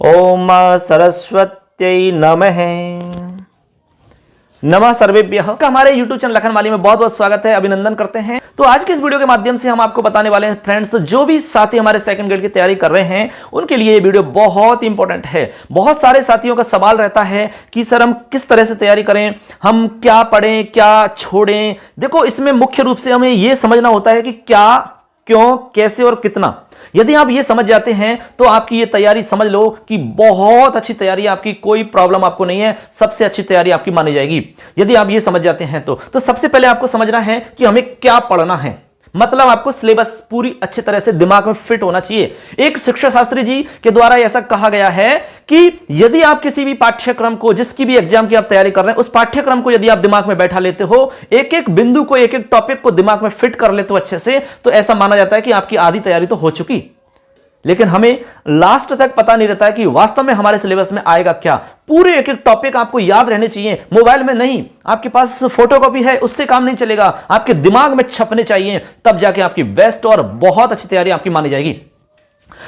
ओम सरस्वत्यै नमः। नमः सर्वेभ्यः का हमारे YouTube चैनल लखनमाली में बहुत बहुत स्वागत है, अभिनंदन करते हैं। तो आज के इस वीडियो के माध्यम से हम आपको बताने वाले हैं फ्रेंड्स, जो भी साथी हमारे सेकंड ग्रेड की तैयारी कर रहे हैं उनके लिए ये वीडियो बहुत इंपॉर्टेंट है। बहुत सारे साथियों का सवाल रहता है कि सर हम किस तरह से तैयारी करें, हम क्या पढ़ें, क्या छोड़ें। देखो, इसमें मुख्य रूप से हमें यह समझना होता है कि क्या, क्यों, कैसे और कितना। यदि आप ये समझ जाते हैं तो आपकी ये तैयारी समझ लो कि बहुत अच्छी तैयारी, आपकी कोई प्रॉब्लम आपको नहीं है, सबसे अच्छी तैयारी आपकी मानी जाएगी यदि आप ये समझ जाते हैं तो सबसे पहले आपको समझना है कि हमें क्या पढ़ना है। मतलब आपको सिलेबस पूरी अच्छी तरह से दिमाग में फिट होना चाहिए। एक शिक्षा शास्त्री जी के द्वारा ऐसा कहा गया है कि यदि आप किसी भी पाठ्यक्रम को, जिसकी भी एग्जाम की आप तैयारी कर रहे हैं, उस पाठ्यक्रम को यदि आप दिमाग में बैठा लेते हो, एक एक बिंदु को, एक एक टॉपिक को दिमाग में फिट कर लेते हो अच्छे से, तो ऐसा माना जाता है कि आपकी आधी तैयारी तो हो चुकी। लेकिन हमें लास्ट तक पता नहीं रहता है कि वास्तव में हमारे सिलेबस में आएगा क्या। पूरे एक एक टॉपिक आपको याद रहने चाहिए, मोबाइल में नहीं। आपके पास फोटोकॉपी है, उससे काम नहीं चलेगा, आपके दिमाग में छपने चाहिए, तब जाके आपकी बेस्ट और बहुत अच्छी तैयारी आपकी मानी जाएगी।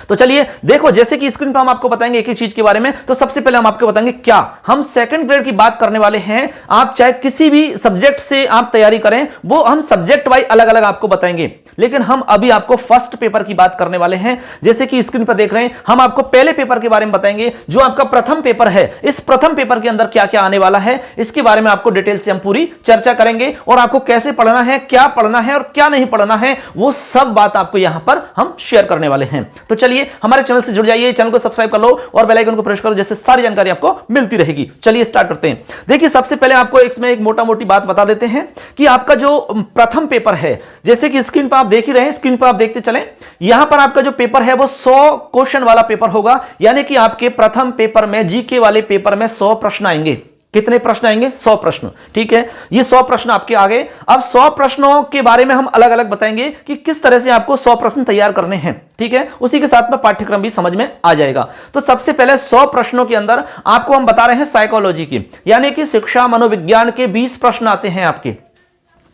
तो चलिए देखो, जैसे कि स्क्रीन पर हम आपको बताएंगे एक एक चीज के बारे में। तो सबसे पहले हम आपको बताएंगे क्या, हम सेकंड ग्रेड की बात करने वाले हैं। आप चाहे किसी भी सब्जेक्ट से आप तैयारी करें, वो हम सब्जेक्ट वाइज अलग अलग आपको बताएंगे, लेकिन हम अभी आपको फर्स्ट पेपर की बात करने वाले हैं। जैसे कि स्क्रीन पर देख रहे हैं, हम आपको पहले पेपर के बारे में बताएंगे, जो आपका प्रथम पेपर है। इस प्रथम पेपर के अंदर क्या क्या आने वाला है, इसके बारे में आपको डिटेल से हम पूरी चर्चा करेंगे, और आपको कैसे पढ़ना है, क्या पढ़ना है और क्या नहीं पढ़ना है, वो सब बात आपको यहां पर हम शेयर करने वाले हैं। तो चलिए हमारे चैनल से जुड़ जाइए, चैनल को सब्सक्राइब कर लो और बेल आइकन को प्रेस करो, जैसे सारी जानकारी आपको मिलती रहेगी। चलिए स्टार्ट करते हैं। देखिए, सबसे पहले आपको इसमें एक मोटा मोटी बात बता देते हैं कि आपका जो प्रथम पेपर है, जैसे कि स्क्रीन पर आप देख ही रहे हैं, स्क्रीन पर आप देखते चलें, यहां पर आपका जो पेपर है वो 100 क्वेश्चन वाला पेपर होगा। यानी कि आपके प्रथम पेपर में, जीके वाले पेपर में 100 प्रश्न आएंगे। कितने प्रश्न आएंगे? 100 प्रश्न। ठीक है, ये 100 प्रश्न आपके आ गए। अब 100 प्रश्नों के बारे में हम अलग अलग बताएंगे कि किस तरह से आपको 100 प्रश्न तैयार करने हैं। ठीक है, उसी के साथ में पाठ्यक्रम भी समझ में आ जाएगा। तो सबसे पहले 100 प्रश्नों के अंदर आपको हम बता रहे हैं साइकोलॉजी की, यानी कि शिक्षा मनोविज्ञान के 20 प्रश्न आते हैं आपके।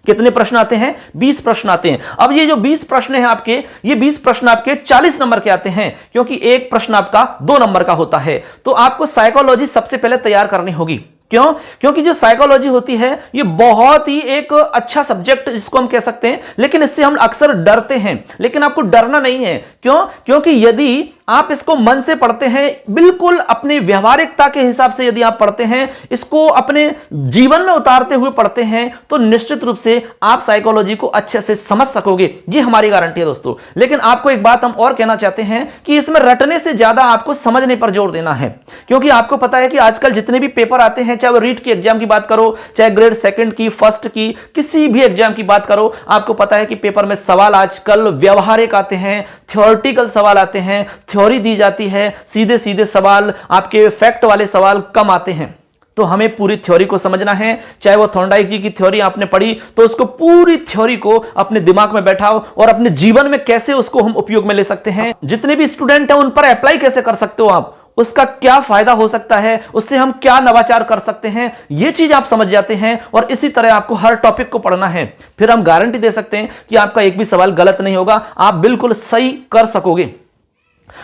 कितने प्रश्न आते हैं? 20 प्रश्न आते हैं। अब ये जो 20 प्रश्न हैं आपके, ये 20 प्रश्न आपके 40 नंबर के आते हैं, क्योंकि एक प्रश्न आपका 2 नंबर का होता है। तो आपको साइकोलॉजी सबसे पहले तैयार करनी होगी। क्यों? क्योंकि जो साइकोलॉजी होती है ये बहुत ही एक अच्छा सब्जेक्ट जिसको हम कह सकते हैं, लेकिन इससे हम अक्सर डरते हैं। लेकिन आपको डरना नहीं है। क्यों? क्योंकि यदि आप इसको मन से पढ़ते हैं, बिल्कुल अपनी व्यवहारिकता के हिसाब से यदि आप पढ़ते हैं, इसको अपने जीवन में उतारते हुए पढ़ते हैं, तो निश्चित रूप से आप साइकोलॉजी को अच्छे से समझ सकोगे। ये हमारी गारंटी है दोस्तों। लेकिन आपको एक बात हम और कहना चाहते हैं कि इसमें रटने से ज्यादा आपको समझने पर जोर देना है। क्योंकि आपको पता है कि आजकल जितने भी पेपर आते हैं, चाहे वो रीट की एग्जाम की बात करो, चाहे ग्रेड सेकंड की, फर्स्ट की, किसी भी एग्जाम की बात करो, आपको पता है कि पेपर में सवाल आजकल व्यवहारिक आते हैं, थ्योरेटिकल सवाल आते हैं, थ्योरी दी जाती है, सीधे सीधे सवाल, आपके फैक्ट वाले सवाल कम आते हैं। तो हमें पूरी थ्योरी को समझना है। चाहे वो थॉर्नडाइक जी की थ्योरी आपने पढ़ी, तो उसको पूरी थ्योरी को अपने दिमाग में बैठाओ और अपने जीवन में कैसे उसको हम उपयोग में ले सकते हैं, जितने भी स्टूडेंट हैं उन पर अप्लाई कैसे कर सकते हो आप, उसका क्या फायदा हो सकता है, उससे हम क्या नवाचार कर सकते हैं, यह चीज आप समझ जाते हैं। और इसी तरह आपको हर टॉपिक को पढ़ना है। फिर हम गारंटी दे सकते हैं कि आपका एक भी सवाल गलत नहीं होगा, आप बिल्कुल सही कर सकोगे।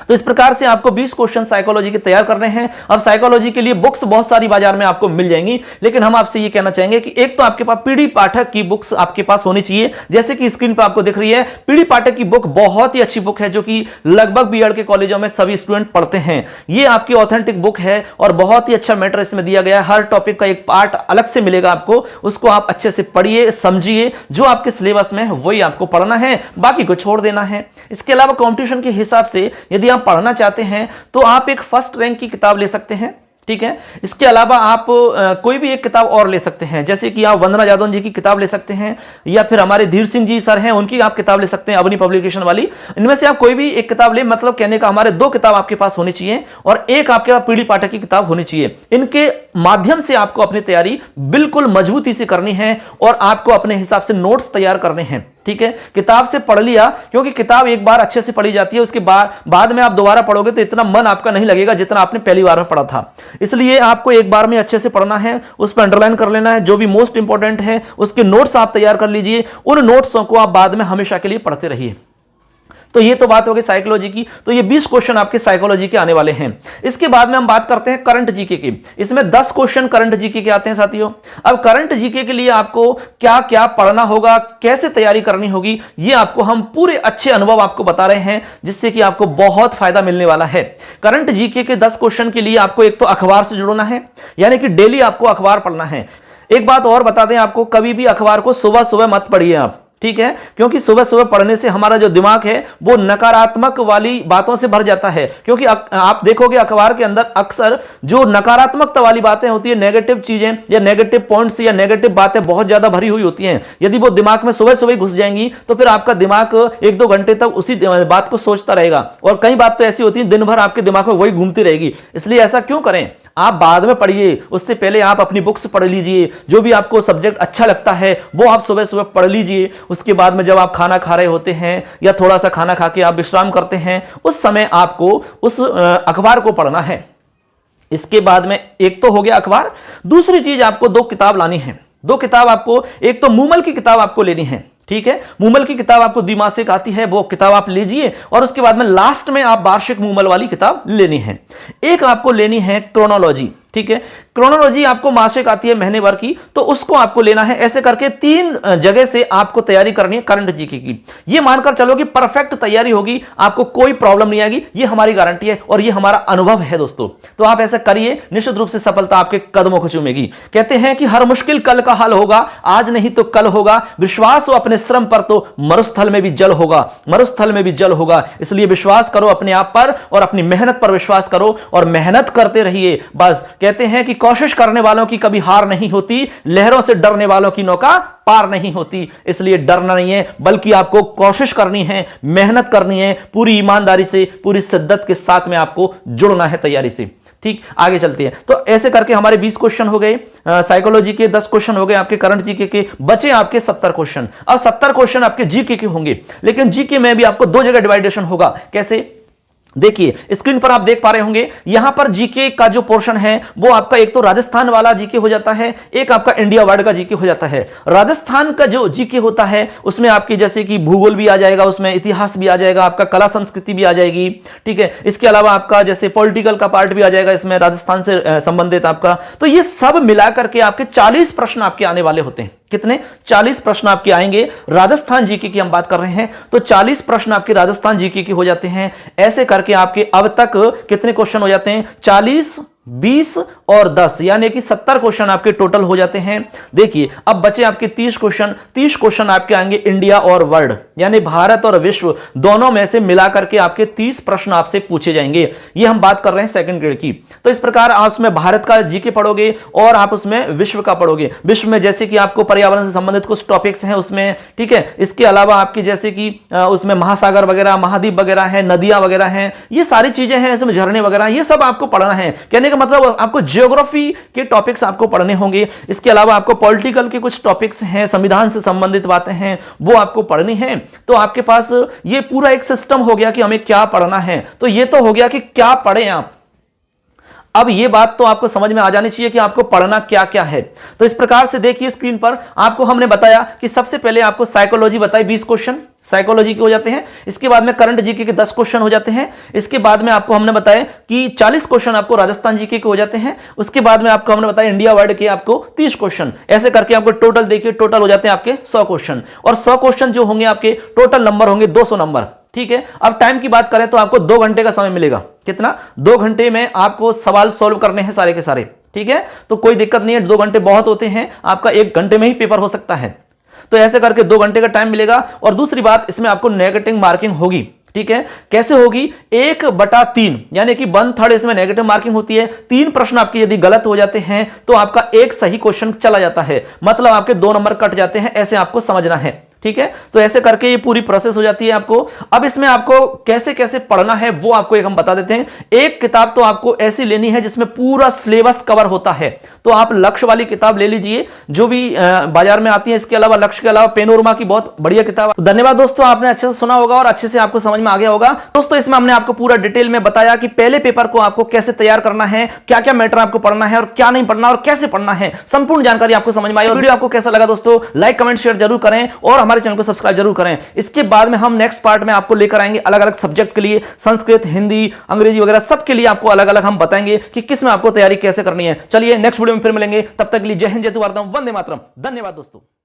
तो इस प्रकार से आपको 20 क्वेश्चन साइकोलॉजी के तैयार करने हैं। अब साइकोलॉजी के लिए बुक्स बहुत सारी बाजार में आपको मिल जाएंगी, लेकिन हम आपसे ये कहना चाहेंगे कि एक तो आपके पास पीडी पाठक की बुक्स आपके पास होनी चाहिए। जैसे कि स्क्रीन पर आपको दिख रही है, पीडी पाठक की बुक बहुत ही अच्छी बुक है, जो कि लगभग बीएड के कॉलेजों में सभी स्टूडेंट पढ़ते हैं। ये आपकी ऑथेंटिक बुक है और बहुत ही अच्छा मैटर इसमें दिया गया है। हर टॉपिक का एक पार्ट अलग से मिलेगा आपको, उसको आप अच्छे से पढ़िए, समझिए। जो आपके सिलेबस में है वही आपको पढ़ना है, बाकी को छोड़ देना है। इसके अलावा कॉम्पिटिशन के हिसाब से यदि आप पढ़ना चाहते हैं तो आप एक फर्स्ट रैंक की किताब ले सकते हैं। ठीक है, इसके अलावा आप कोई भी एक किताब और ले सकते हैं, जैसे कि आप वंदना जादव जी की किताब ले सकते हैं, या फिर हमारे धीर सिंह जी सर हैं, उनकी आप किताब ले सकते हैं, अपनी पब्लिकेशन वाली। इनमें से आप कोई भी एक किताब ले, मतलब कहने का हमारे 2 किताब आपके पास होनी चाहिए और एक आपके पास पीडी पाठक की किताब होनी चाहिए। इनके माध्यम से आपको अपनी तैयारी बिल्कुल मजबूती से करनी है और आपको अपने हिसाब से नोट्स तैयार करने हैं। ठीक है, किताब से पढ़ लिया, क्योंकि किताब एक बार अच्छे से पढ़ी जाती है, उसके बाद में आप दोबारा पढ़ोगे तो इतना मन आपका नहीं लगेगा जितना आपने पहली बार में पढ़ा था। इसलिए आपको एक बार में अच्छे से पढ़ना है, उस पर अंडरलाइन कर लेना है, जो भी मोस्ट इंपॉर्टेंट है उसके नोट्स आप तैयार कर लीजिए। उन नोट्सों को आप बाद में हमेशा के लिए पढ़ते रहिए। तो ये तो बात हो गई साइकोलॉजी की। तो ये 20 क्वेश्चन आपके साइकोलॉजी के आने वाले हैं। इसके बाद में हम बात करते हैं करंट जीके की। इसमें 10 क्वेश्चन करंट जीके के आते हैं साथियों। अब करंट जीके के लिए आपको क्या क्या पढ़ना होगा, कैसे तैयारी करनी होगी, ये आपको हम पूरे अच्छे अनुभव आपको बता रहे हैं, जिससे कि आपको बहुत फायदा मिलने वाला है। करंट जीके के 10 क्वेश्चन के लिए आपको एक तो अखबार से जुड़ना है, यानी कि डेली आपको अखबार पढ़ना है। एक बात और बता दें आपको, कभी भी अखबार को सुबह सुबह मत पढ़िए आप, ठीक है, क्योंकि सुबह सुबह पढ़ने से हमारा जो दिमाग है वो नकारात्मक वाली बातों से भर जाता है। क्योंकि आप देखोगे अखबार के अंदर अक्सर जो नकारात्मकता वाली बातें होती है, नेगेटिव चीजें या नेगेटिव पॉइंट्स या नेगेटिव बातें बहुत ज्यादा भरी हुई होती हैं। यदि वो दिमाग में सुबह सुबह घुस जाएंगी तो फिर आपका दिमाग 1-2 घंटे तक उसी बात को सोचता रहेगा, और कई बात तो ऐसी होती है दिन भर आपके दिमाग में वही घूमती रहेगी। इसलिए ऐसा क्यों करें, आप बाद में पढ़िए, उससे पहले आप अपनी बुक्स पढ़ लीजिए। जो भी आपको सब्जेक्ट अच्छा लगता है वो आप सुबह सुबह पढ़ लीजिए। उसके बाद में जब आप खाना खा रहे होते हैं या थोड़ा सा खाना खा के आप विश्राम करते हैं, उस समय आपको उस अखबार को पढ़ना है। इसके बाद में एक तो हो गया अखबार, दूसरी चीज आपको 2 किताब लानी है। 2 किताब आपको, एक तो मूमल की किताब आपको लेनी है, ठीक है, मूमल की किताब आपको द्विमासिक आती है, वो किताब आप लीजिए, और उसके बाद में लास्ट में आप वार्षिक मूमल वाली किताब लेनी है। एक आपको लेनी है क्रोनोलॉजी, ठीक है, क्रोनोलॉजी आपको मासिक आती है महीने भर की, तो उसको आपको लेना है। ऐसे करके 3 जगह से आपको तैयारी करनी है करंट जीके की। ये मानकर चलो कि परफेक्ट तैयारी होगी, आपको कोई प्रॉब्लम नहीं आएगी, ये हमारी गारंटी है और ये हमारा अनुभव है दोस्तों। तो आप ऐसा करिए, निश्चित रूप से सफलता आपके कदमों को चूमेगी। कहते हैं कि हर मुश्किल कल का हल होगा, आज नहीं तो कल होगा। विश्वास हो अपने श्रम पर तो मरुस्थल में भी जल होगा, मरुस्थल में भी जल होगा। इसलिए विश्वास करो अपने आप पर और अपनी मेहनत पर विश्वास करो और मेहनत करते रहिए। बस कहते हैं कि कोशिश करने वालों की कभी हार नहीं होती, लहरों से डरने वालों की नौका पार नहीं होती। इसलिए डरना नहीं है, बल्कि आपको कोशिश करनी है, मेहनत करनी है, पूरी ईमानदारी से, पूरी शिद्दत के साथ में आपको जुड़ना है तैयारी से। ठीक, आगे चलते हैं। तो ऐसे करके हमारे 20 क्वेश्चन हो गए साइकोलॉजी के, 10 क्वेश्चन हो गए आपके करंट जीके के, बचे आपके 70 क्वेश्चन। अब 70 क्वेश्चन आपके जीके के होंगे, लेकिन जीके में भी आपको 2 जगह डिवाइडेशन होगा। कैसे, देखिए स्क्रीन पर आप देख पा रहे होंगे, यहां पर जीके का जो पोर्शन है वो आपका एक तो राजस्थान वाला जीके हो जाता है, एक आपका इंडिया वर्ल्ड का जीके हो जाता है। राजस्थान का जो जीके होता है उसमें आपकी जैसे कि भूगोल भी आ जाएगा, उसमें इतिहास भी आ जाएगा, आपका कला संस्कृति भी आ जाएगी, ठीक है। इसके अलावा आपका जैसे पॉलिटिकल का पार्ट भी आ जाएगा इसमें, राजस्थान से संबंधित आपका। तो ये सब मिलाकर के आपके 40 प्रश्न आपके आने वाले होते हैं। कितने? 40 प्रश्न आपके आएंगे। राजस्थान जीके की हम बात कर रहे हैं, तो 40 प्रश्न आपके राजस्थान जीके के हो जाते हैं। ऐसे करके आपके अब तक कितने क्वेश्चन हो जाते हैं? 40, 20 और 10, यानी कि 70 क्वेश्चन आपके टोटल हो जाते हैं। देखिए अब बचे आपके 30 क्वेश्चन। 30 क्वेश्चन आपके आएंगे इंडिया और वर्ल्ड, यानी भारत और विश्व दोनों में से मिलाकर के आपके 30 प्रश्न आपसे पूछे जाएंगे। ये हम बात कर रहे हैं सेकंड ग्रेड की। तो इस प्रकार आप उसमें भारत का जीके पढ़ोगे और आप उसमें विश्व का पढ़ोगे। विश्व में जैसे कि आपको पर्यावरण से संबंधित कुछ टॉपिक्स हैं उसमें, ठीक है। इसके अलावा आपकी जैसे कि उसमें महासागर वगैरह, महाद्वीप वगैरह है, नदियां वगैरह हैं, ये सारी चीजें हैं, इसमें झरने वगैरह, ये सब आपको पढ़ना है। कहने का मतलब आपको ज्योग्राफी के टॉपिक्स आपको पढ़ने होंगे। इसके अलावा आपको पॉलिटिकल के कुछ टॉपिक्स हैं, संविधान से संबंधित बातें हैं, वो आपको पढ़नी है। तो आपके पास ये पूरा एक सिस्टम हो गया कि हमें क्या पढ़ना है। तो ये तो हो गया कि क्या पढ़ें आप। अब ये बात तो आपको समझ में आ जानी चाहिए कि आपको पढ़ना क्या क्या है। तो इस प्रकार से देखिए स्क्रीन पर आपको हमने बताया कि सबसे पहले आपको साइकोलॉजी बताई, 20 क्वेश्चन साइकोलॉजी के हो जाते हैं। इसके बाद में करंट जीके के 10 क्वेश्चन हो जाते हैं। इसके बाद में आपको हमने बताया कि 40 क्वेश्चन आपको राजस्थान जीके के हो जाते हैं। उसके बाद में आपको हमने बताया इंडिया वर्ल्ड के आपको 30 क्वेश्चन। ऐसे करके आपको टोटल देखिए, टोटल हो जाते हैं आपके 100 क्वेश्चन, और 100 क्वेश्चन जो होंगे आपके टोटल नंबर होंगे 200 नंबर, ठीक है। अब टाइम की बात करें तो आपको 2 घंटे का समय मिलेगा। कितना? 2 घंटे में आपको सवाल सॉल्व करने हैं सारे के सारे, ठीक है। तो कोई दिक्कत नहीं है, 2 घंटे बहुत होते हैं, आपका 1 घंटे में ही पेपर हो सकता है। तो ऐसे करके 2 घंटे का टाइम मिलेगा। और दूसरी बात, इसमें आपको नेगेटिव मार्किंग होगी, ठीक है। कैसे होगी? 1/3, यानी कि 1/3 इसमें नेगेटिव मार्किंग होती है। 3 प्रश्न आपके यदि गलत हो जाते हैं तो आपका 1 सही क्वेश्चन चला जाता है, मतलब आपके 2 नंबर कट जाते हैं। ऐसे आपको समझना है, ठीक है। तो ऐसे करके ये पूरी प्रोसेस हो जाती है आपको। अब इसमें आपको कैसे कैसे पढ़ना है वो आपको एक हम बता देते हैं। एक किताब तो आपको ऐसी लेनी है जिसमें पूरा सिलेबस कवर होता है। तो आप लक्ष्य वाली किताब ले लीजिए, जो भी बाजार में आती है। इसके अलावा लक्ष्य के अलावा पेनोरमा की बहुत बढ़िया किताब। तो धन्यवाद दोस्तों, आपने अच्छे से सुना होगा और अच्छे से आपको समझ में आ गया होगा। दोस्तों इसमें हमने आपको पूरा डिटेल में बताया कि पहले पेपर को आपको कैसे तैयार करना है, क्या क्या मैटर आपको पढ़ना है और क्या नहीं पढ़ना और कैसे पढ़ना है, संपूर्ण जानकारी आपको समझ में आई। और वीडियो आपको कैसा लगा दोस्तों, लाइक कमेंट शेयर जरूर करें और हमारे चैनल को सब्सक्राइब जरूर करें। इसके बाद में हम नेक्स्ट पार्ट में आपको लेकर आएंगे अलग अलग सब्जेक्ट के लिए, संस्कृत, हिंदी, अंग्रेजी वगैरह सबके लिए आपको अलग अलग हम बताएंगे कि किस में आपको तैयारी कैसे करनी है। चलिए नेक्स्ट वीडियो में फिर मिलेंगे, तब तक के लिए जय हिंद, जय भारत, वंदे मातरम। धन्यवाद दोस्तों।